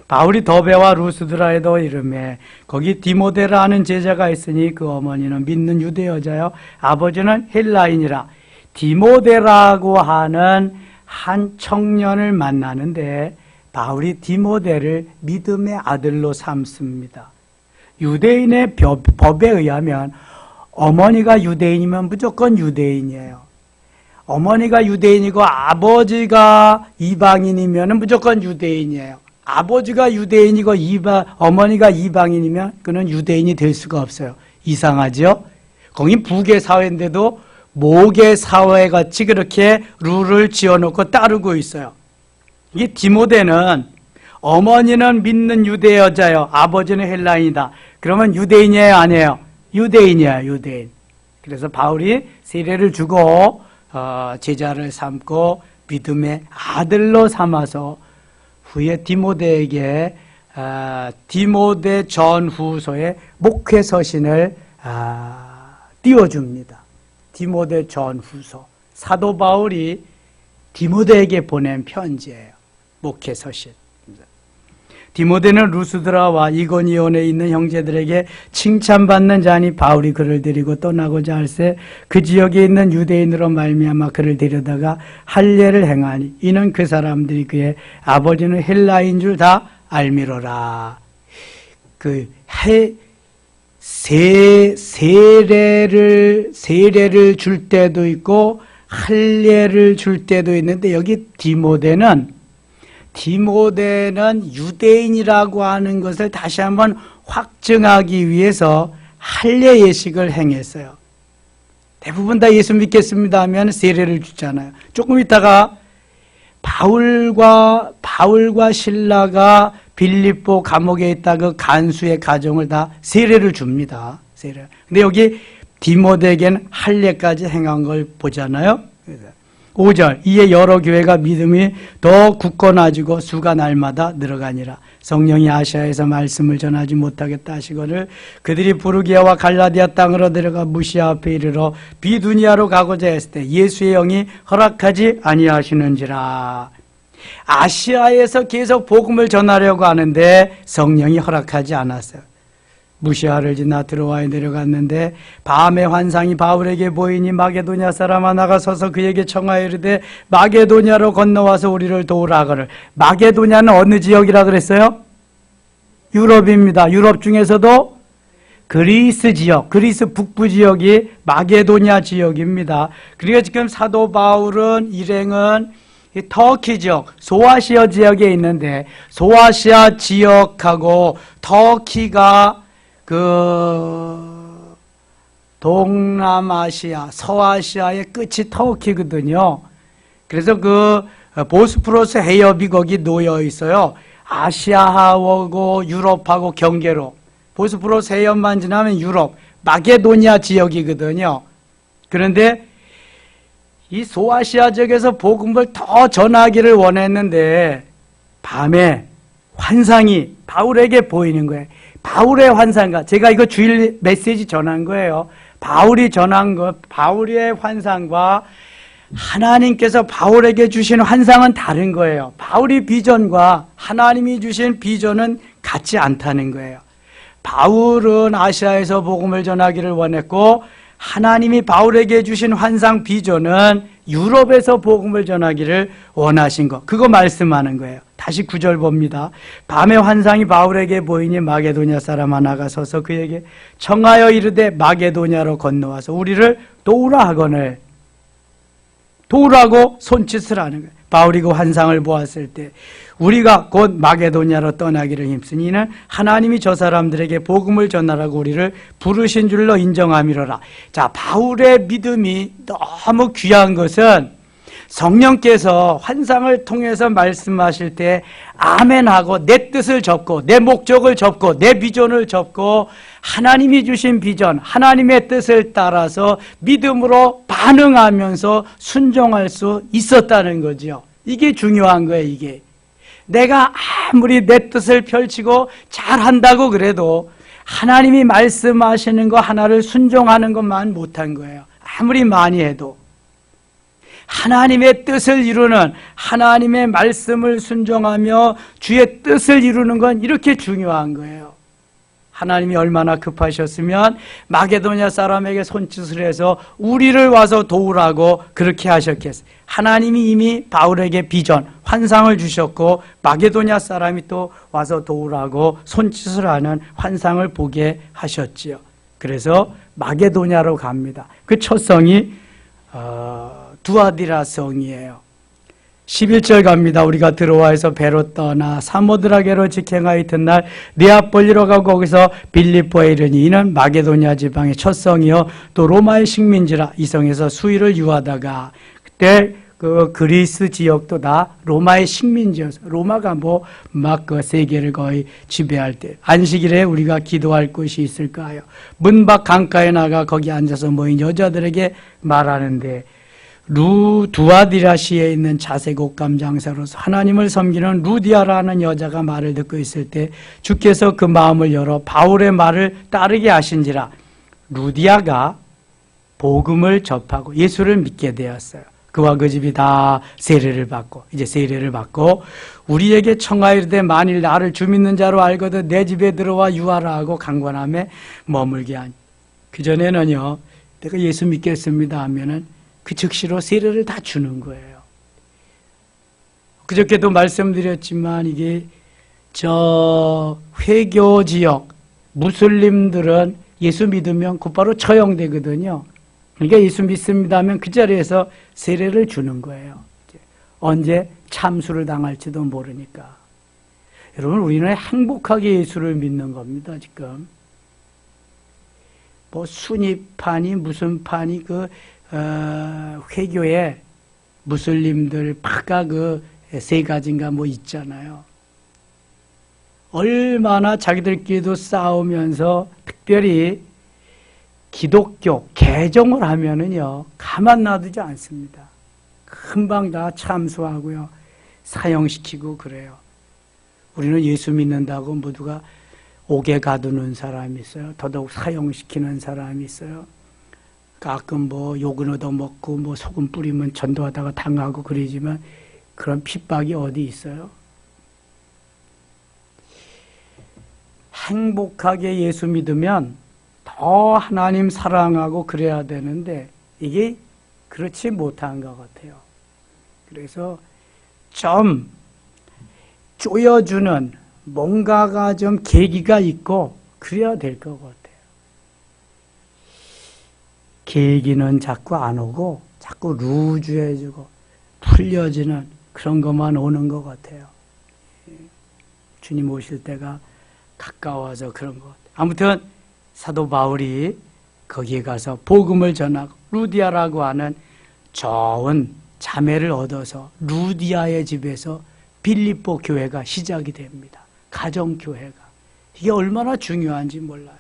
바울이 더베와 루스드라에도 이르매 거기 디모데라는 제자가 있으니 그 어머니는 믿는 유대 여자요 아버지는 헬라인이라. 디모데라고 하는 한 청년을 만나는데 바울이 디모데를 믿음의 아들로 삼습니다. 유대인의 법에 의하면 어머니가 유대인이면 무조건 유대인이에요. 어머니가 유대인이고 아버지가 이방인이면 무조건 유대인이에요. 아버지가 유대인이고 어머니가 이방인이면 그는 유대인이 될 수가 없어요. 이상하죠? 거긴 북의 사회인데도 목의 사회같이 그렇게 룰을 지어놓고 따르고 있어요. 이 디모데는 어머니는 믿는 유대 여자요, 아버지는 헬라인이다. 그러면 유대인이에요, 아니에요? 유대인이야, 유대인. 그래서 바울이 세례를 주고 제자를 삼고 믿음의 아들로 삼아서 후에 디모데에게 디모데 전후서의 목회 서신을 띄워줍니다. 디모데 전후서. 사도 바울이 디모데에게 보낸 편지예요. 목회 서신. 디모데는 루스드라와 이고니온에 있는 형제들에게 칭찬받는 자니 바울이 그를 데리고 떠나고자 할새 그 지역에 있는 유대인으로 말미암아 그를 데려다가 할례를 행하니 이는 그 사람들이 그의 아버지는 헬라인 줄 다 알미로라. 세례를 줄 때도 있고 할례를 줄 때도 있는데 여기 디모데는 유대인이라고 하는 것을 다시 한번 확증하기 위해서 할례 예식을 행했어요. 대부분 다 예수 믿겠습니다 하면 세례를 주잖아요. 조금 있다가 바울과 실라가 빌립보 감옥에 있다 그 간수의 가정을 다 세례를 줍니다. 세례. 근데 여기 디모데에게는 할례까지 행한 걸 보잖아요. 5절 이에 여러 교회가 믿음이 더 굳건해지고 수가 날마다 늘어가니라. 성령이 아시아에서 말씀을 전하지 못하겠다 하시거늘 그들이 부르기아와 갈라디아 땅으로 들어가 무시아 앞에 이르러 비두니아로 가고자 했을 때 예수의 영이 허락하지 아니하시는지라. 아시아에서 계속 복음을 전하려고 하는데 성령이 허락하지 않았어요. 무시아를 지나 드로아에 내려갔는데 밤에 환상이 바울에게 보이니 마게도냐 사람 하나가 서서 그에게 청하여 이르되 마게도냐로 건너와서 우리를 도우라 하거늘. 마게도냐는 어느 지역이라 그랬어요? 유럽입니다. 유럽 중에서도 그리스 지역, 그리스 북부 지역이 마게도냐 지역입니다. 그리고 지금 사도 바울은 일행은 터키 지역, 소아시아 지역에 있는데 소아시아 지역하고 터키가 동남아시아, 서아시아의 끝이 터키거든요. 그래서 보스포러스 해협이 거기 놓여 있어요. 아시아하고 유럽하고 경계로. 보스포러스 해협만 지나면 유럽, 마게도니아 지역이거든요. 그런데 이 소아시아 지역에서 복음을 더 전하기를 원했는데 밤에 환상이 바울에게 보이는 거예요. 바울의 환상과 제가 이거 주일 메시지 전한 거예요. 바울이 전한 것, 바울의 환상과 하나님께서 바울에게 주신 환상은 다른 거예요. 바울이 비전과 하나님이 주신 비전은 같지 않다는 거예요. 바울은 아시아에서 복음을 전하기를 원했고 하나님이 바울에게 주신 환상 비전은 유럽에서 복음을 전하기를 원하신 것, 그거 말씀하는 거예요. 다시 9절 봅니다. 밤에 환상이 바울에게 보이니 마게도냐 사람 하나가 서서 그에게 청하여 이르되 마게도냐로 건너와서 우리를 도우라 하거늘. 도우라고 손짓을 하는 거예요. 바울이 그 환상을 보았을 때 우리가 곧 마게도냐로 떠나기를 힘쓰니 이는 하나님이 저 사람들에게 복음을 전하라고 우리를 부르신 줄로 인정함이로라. 자, 바울의 믿음이 너무 귀한 것은 성령께서 환상을 통해서 말씀하실 때 아멘하고 내 뜻을 접고 내 목적을 접고 내 비전을 접고 하나님이 주신 비전, 하나님의 뜻을 따라서 믿음으로 반응하면서 순종할 수 있었다는 거죠. 이게 중요한 거예요. 이게 내가 아무리 내 뜻을 펼치고 잘한다고 그래도 하나님이 말씀하시는 거 하나를 순종하는 것만 못한 거예요. 아무리 많이 해도 하나님의 뜻을 이루는, 하나님의 말씀을 순종하며 주의 뜻을 이루는 건 이렇게 중요한 거예요. 하나님이 얼마나 급하셨으면 마게도냐 사람에게 손짓을 해서 우리를 와서 도우라고 그렇게 하셨겠어요. 하나님이 이미 바울에게 비전, 환상을 주셨고 마게도냐 사람이 또 와서 도우라고 손짓을 하는 환상을 보게 하셨지요. 그래서 마게도냐로 갑니다. 그 첫 성이 두아디라 성이에요. 11절 갑니다. 우리가 드로아에서 배로 떠나 사모드라게로 직행하여 이튿날 네아폴리로 가고 거기서 빌립보에 이르니 이는 마게도냐 지방의 첫 성이요 또 로마의 식민지라. 이 성에서 수일을 유하다가 그때 그 그리스 지역도 다 로마의 식민지여서 로마가 막 그 세계를 거의 지배할 때 안식일에 우리가 기도할 곳이 있을까요? 문 밖 강가에 나가 거기 앉아서 모인 여자들에게 말하는데 두아디라시에 있는 자색 옷감 장사로서 하나님을 섬기는 루디아라는 여자가 말을 듣고 있을 때 주께서 그 마음을 열어 바울의 말을 따르게 하신지라. 루디아가 복음을 접하고 예수를 믿게 되었어요. 그와 그 집이 다 세례를 받고 우리에게 청하이르되 만일 나를 주 믿는 자로 알거든 내 집에 들어와 유하라 하고 강권함에 머물게 하니. 그전에는요 내가 예수 믿겠습니다 하면은 그 즉시로 세례를 다 주는 거예요. 그저께도 말씀드렸지만 이게 저 회교 지역 무슬림들은 예수 믿으면 곧바로 처형되거든요. 그러니까 예수 믿습니다 하면 그 자리에서 세례를 주는 거예요. 언제 참수를 당할지도 모르니까. 여러분, 우리는 행복하게 예수를 믿는 겁니다, 지금. 뭐 순위판이 무슨 판이 회교에 무슬림들 파가 세 가지인가 뭐 있잖아요. 얼마나 자기들끼리도 싸우면서 특별히 기독교 개종을 하면은요, 가만 놔두지 않습니다. 금방 다 참수하고요, 사형시키고 그래요. 우리는 예수 믿는다고 모두가 옥에 가두는 사람이 있어요. 더더욱 사형시키는 사람이 있어요. 가끔 뭐 욕은 얻어먹고 뭐 소금 뿌리면 전도하다가 당하고 그러지만 그런 핍박이 어디 있어요? 행복하게 예수 믿으면 더 하나님 사랑하고 그래야 되는데 이게 그렇지 못한 것 같아요. 그래서 좀 쪼여주는 뭔가가 좀 계기가 있고 그래야 될 것 같아요. 계기는 자꾸 안 오고 자꾸 루즈해지고 풀려지는 그런 것만 오는 것 같아요. 주님 오실 때가 가까워서 그런 것 같아요. 아무튼 사도 바울이 거기에 가서 복음을 전하고 루디아라고 하는 좋은 자매를 얻어서 루디아의 집에서 빌립보 교회가 시작이 됩니다. 가정교회가. 이게 얼마나 중요한지 몰라요.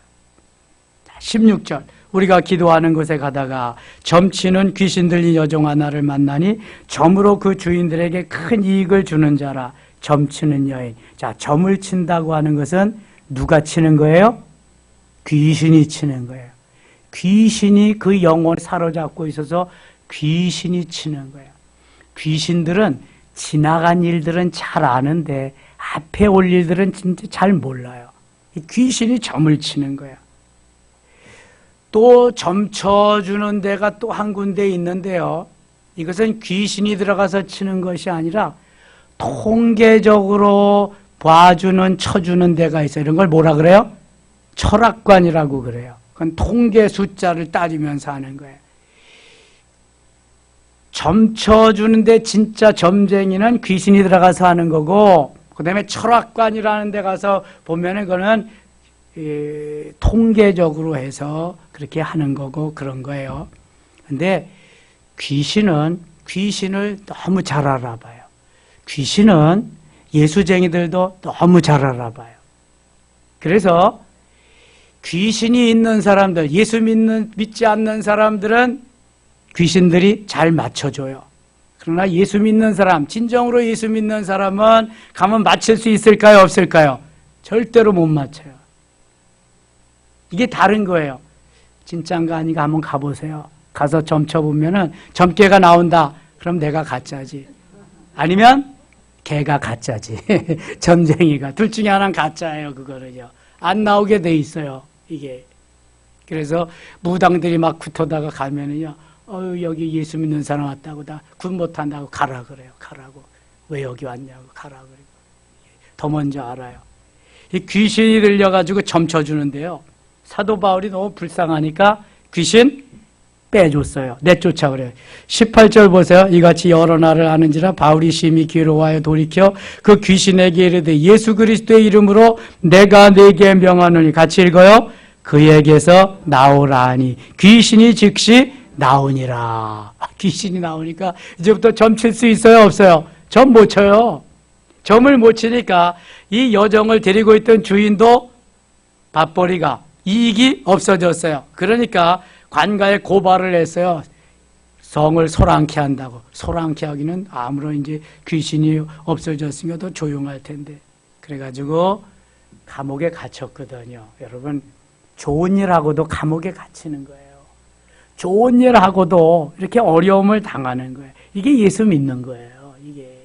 16절 우리가 기도하는 곳에 가다가 점치는 귀신 들린 여종 하나를 만나니 점으로 그 주인들에게 큰 이익을 주는 자라. 점치는 여인. 자, 점을 친다고 하는 것은 누가 치는 거예요? 귀신이 치는 거예요. 귀신이 그 영혼을 사로잡고 있어서 귀신이 치는 거예요. 귀신들은 지나간 일들은 잘 아는데 앞에 올 일들은 진짜 잘 몰라요. 귀신이 점을 치는 거예요. 또 점쳐주는 데가 또 한 군데 있는데요. 이것은 귀신이 들어가서 치는 것이 아니라 통계적으로 봐주는, 쳐주는 데가 있어요. 이런 걸 뭐라 그래요? 철학관이라고 그래요. 그건 통계 숫자를 따지면서 하는 거예요. 점쳐주는데 진짜 점쟁이는 귀신이 들어가서 하는 거고, 그 다음에 철학관이라는 데 가서 보면은 그거는 통계적으로 해서 그렇게 하는 거고 그런 거예요. 근데 귀신을 너무 잘 알아봐요. 귀신은 예수쟁이들도 너무 잘 알아봐요. 그래서 귀신이 있는 사람들, 예수 믿지 않는 사람들은 귀신들이 잘 맞춰줘요. 그러나 예수 믿는 사람, 진정으로 예수 믿는 사람은 가면 맞출 수 있을까요? 없을까요? 절대로 못 맞춰요. 이게 다른 거예요. 진짜인가 아닌가 한번 가보세요. 가서 점쳐보면은 점괘가 나온다. 그럼 내가 가짜지. 아니면 걔가 가짜지. 점쟁이가. 둘 중에 하나는 가짜예요. 그거는요. 안 나오게 돼 있어요. 이게. 그래서 무당들이 막 굳어다가 가면은요. 여기 예수 믿는 사람 왔다고 다 굿 못한다고 가라 그래요. 가라고. 왜 여기 왔냐고 가라 그래요. 더 먼저 알아요. 이 귀신이 들려가지고 점쳐주는데요. 사도 바울이 너무 불쌍하니까 귀신 빼줬어요. 내쫓아 그래요. 18절 보세요. 이같이 여러 날을 하는지라 바울이 심히 괴로워하여 돌이켜 그 귀신에게 이르되 예수 그리스도의 이름으로 내가 네게 명하노니 같이 읽어요. 그에게서 나오라 하니 귀신이 즉시 나오니라. 귀신이 나오니까 이제부터 점 칠 수 있어요? 없어요? 점 못 쳐요. 점을 못 치니까 이 여정을 데리고 있던 주인도 밥벌이가 이익이 없어졌어요. 그러니까 관가에 고발을 했어요. 성을 소란케 한다고. 소란케 하기는 아무런 이제 귀신이 없어졌으니까 더 조용할 텐데. 그래가지고 감옥에 갇혔거든요. 여러분, 좋은 일 하고도 감옥에 갇히는 거예요. 좋은 일 하고도 이렇게 어려움을 당하는 거예요. 이게 예수 믿는 거예요. 이게.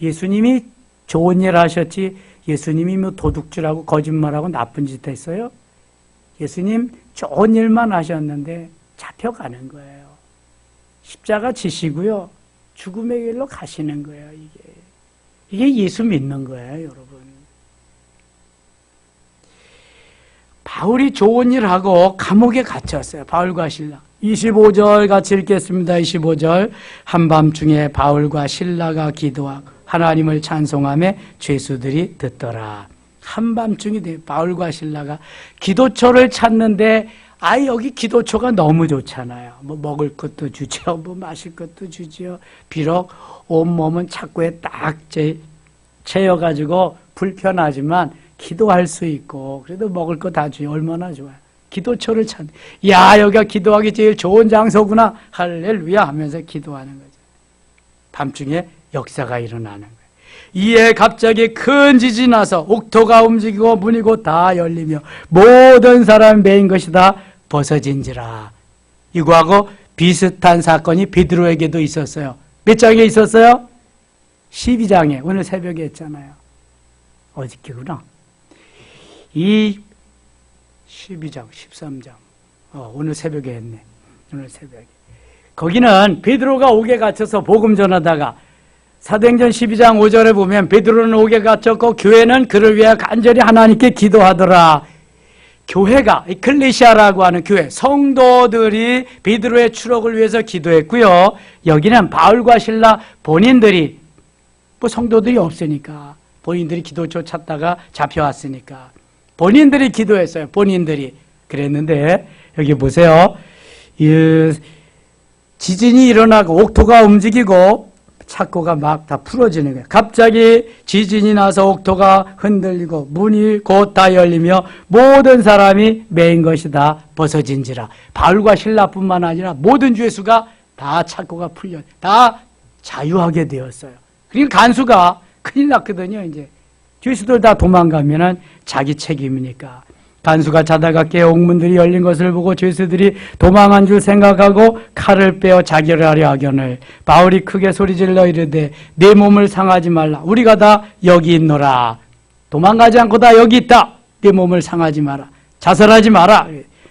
예수님이 좋은 일 하셨지, 예수님이 뭐 도둑질하고 거짓말하고 나쁜 짓 했어요? 예수님 좋은 일만 하셨는데 잡혀가는 거예요. 십자가 지시고요. 죽음의 길로 가시는 거예요. 이게 예수 믿는 거예요, 여러분. 바울이 좋은 일 하고 감옥에 갇혔어요. 바울과 신라. 25절 같이 읽겠습니다. 25절. 한밤중에 바울과 신라가 기도하고 하나님을 찬송하며 죄수들이 듣더라. 한밤중이 돼요. 바울과 신라가 기도처를 찾는데 여기 기도처가 너무 좋잖아요. 뭐 먹을 것도 주죠. 뭐 마실 것도 주죠. 비록 온몸은 착고에 딱 채여가지고 불편하지만 기도할 수 있고 그래도 먹을 거 다 줘요. 얼마나 좋아요. 기도처를 찾는. 여기가 기도하기 제일 좋은 장소구나. 할렐루야 하면서 기도하는 거죠. 밤중에 역사가 일어나는 거예요. 이에 갑자기 큰 지진이 나서 옥토가 움직이고 문이 곧 다 열리며 모든 사람이 메인 것이 다 벗어진지라. 이거하고 비슷한 사건이 베드로에게도 있었어요. 몇 장에 있었어요? 12장에. 오늘 새벽에 했잖아요. 어저께구나. 이 12장, 13장. 오늘 새벽에 했네. 오늘 새벽에. 거기는 베드로가 옥에 갇혀서 복음 전하다가 사도행전 12장 5절에 보면 베드로는 옥에 갇혔고 교회는 그를 위해 간절히 하나님께 기도하더라. 교회가 에클레시아라고 하는 교회, 성도들이 베드로의 추록을 위해서 기도했고요. 여기는 바울과 신라 본인들이 성도들이 없으니까 본인들이 기도처 찾다가 잡혀왔으니까 본인들이 기도했어요. 본인들이 그랬는데 여기 보세요. 지진이 일어나고 옥토가 움직이고 착고가 막 다 풀어지는 거예요. 갑자기 지진이 나서 옥토가 흔들리고 문이 곧 다 열리며 모든 사람이 메인 것이 다 벗어진지라. 바울과 신라뿐만 아니라 모든 죄수가 다 착고가 풀려 다 자유하게 되었어요. 그러니까 간수가 큰일 났거든요. 이제 죄수들 다 도망가면은 자기 책임이니까. 간수가 자다가 깨어 옥문들이 열린 것을 보고 죄수들이 도망한 줄 생각하고 칼을 빼어 자기를 하려 하거늘 바울이 크게 소리질러 이르되 내 몸을 상하지 말라. 우리가 다 여기 있노라. 도망가지 않고 다 여기 있다. 내 몸을 상하지 마라. 자살하지 마라.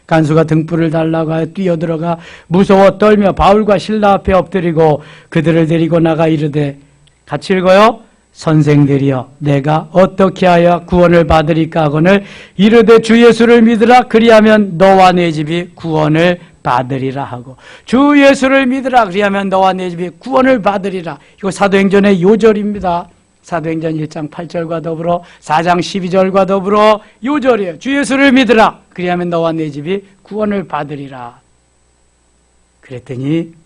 간수가 등불을 달라고 하여 뛰어들어가 무서워 떨며 바울과 신라 앞에 엎드리고 그들을 데리고 나가 이르되 같이 읽어요. 선생들이여 내가 어떻게 하여 구원을 받으리까 하거늘 이르되 주 예수를 믿으라. 그리하면 너와 내 집이 구원을 받으리라 하고 주 예수를 믿으라. 그리하면 너와 내 집이 구원을 받으리라. 이거 사도행전의 요절입니다. 사도행전 1장 8절과 더불어 4장 12절과 더불어 요절이에요. 주 예수를 믿으라. 그리하면 너와 내 집이 구원을 받으리라. 그랬더니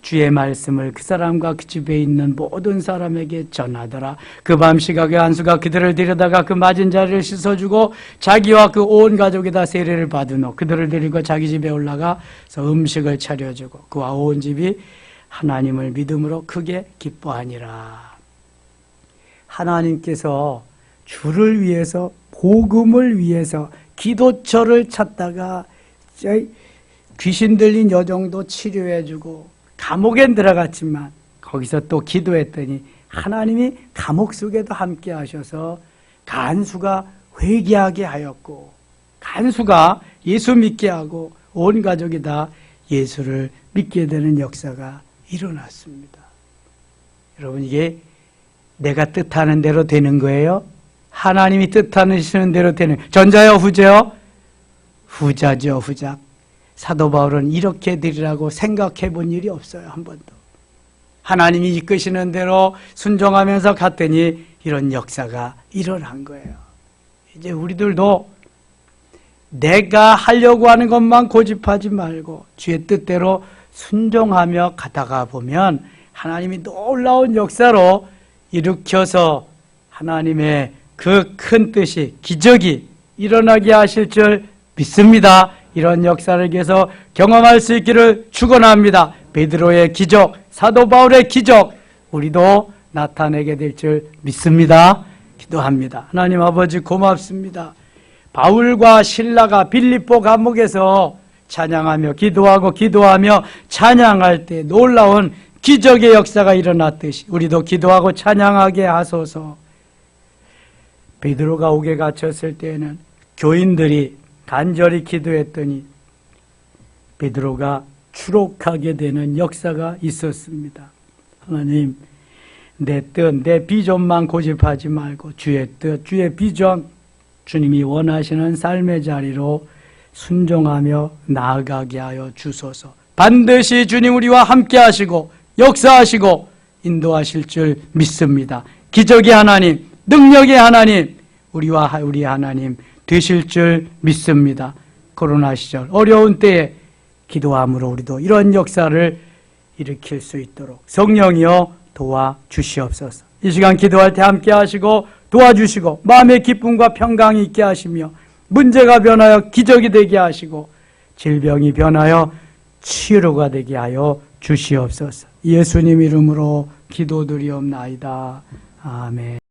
주의 말씀을 그 사람과 그 집에 있는 모든 사람에게 전하더라. 그 밤 시각에 한수가 그들을 데려다가 그 맞은 자리를 씻어주고 자기와 그 온 가족에다 세례를 받은 후 그들을 데리고 자기 집에 올라가서 음식을 차려주고 그와 온 집이 하나님을 믿음으로 크게 기뻐하니라. 하나님께서 주를 위해서 복음을 위해서 기도처를 찾다가 귀신 들린 여종도 치료해주고 감옥에 들어갔지만 거기서 또 기도했더니 하나님이 감옥 속에도 함께 하셔서 간수가 회개하게 하였고 간수가 예수 믿게 하고 온 가족이 다 예수를 믿게 되는 역사가 일어났습니다. 여러분 이게 내가 뜻하는 대로 되는 거예요? 하나님이 뜻하시는 대로 되는 전자요 후자요? 후자죠. 후자. 사도 바울은 이렇게 되리라고 생각해 본 일이 없어요. 한 번도. 하나님이 이끄시는 대로 순종하면서 갔더니 이런 역사가 일어난 거예요. 이제 우리들도 내가 하려고 하는 것만 고집하지 말고 주의 뜻대로 순종하며 가다가 보면 하나님이 놀라운 역사로 일으켜서 하나님의 그 큰 뜻이 기적이 일어나게 하실 줄 믿습니다. 이런 역사를 계속 경험할 수 있기를 축원합니다. 베드로의 기적, 사도 바울의 기적 우리도 나타내게 될 줄 믿습니다. 기도합니다. 하나님 아버지 고맙습니다. 바울과 신라가 빌립보 감옥에서 찬양하며 기도하며 찬양할 때 놀라운 기적의 역사가 일어났듯이 우리도 기도하고 찬양하게 하소서. 베드로가 옥에 갇혔을 때에는 교인들이 간절히 기도했더니 베드로가 추록하게 되는 역사가 있었습니다. 하나님, 내 뜻, 내 비전만 고집하지 말고 주의 뜻, 주의 비전, 주님이 원하시는 삶의 자리로 순종하며 나아가게 하여 주소서. 반드시 주님 우리와 함께 하시고 역사하시고 인도하실 줄 믿습니다. 기적의 하나님, 능력의 하나님, 우리와 우리 하나님 되실 줄 믿습니다. 코로나 시절 어려운 때에 기도함으로 우리도 이런 역사를 일으킬 수 있도록 성령이여 도와주시옵소서. 이 시간 기도할 때 함께 하시고 도와주시고 마음의 기쁨과 평강이 있게 하시며 문제가 변하여 기적이 되게 하시고 질병이 변하여 치유가 되게 하여 주시옵소서. 예수님 이름으로 기도드리옵나이다. 아멘.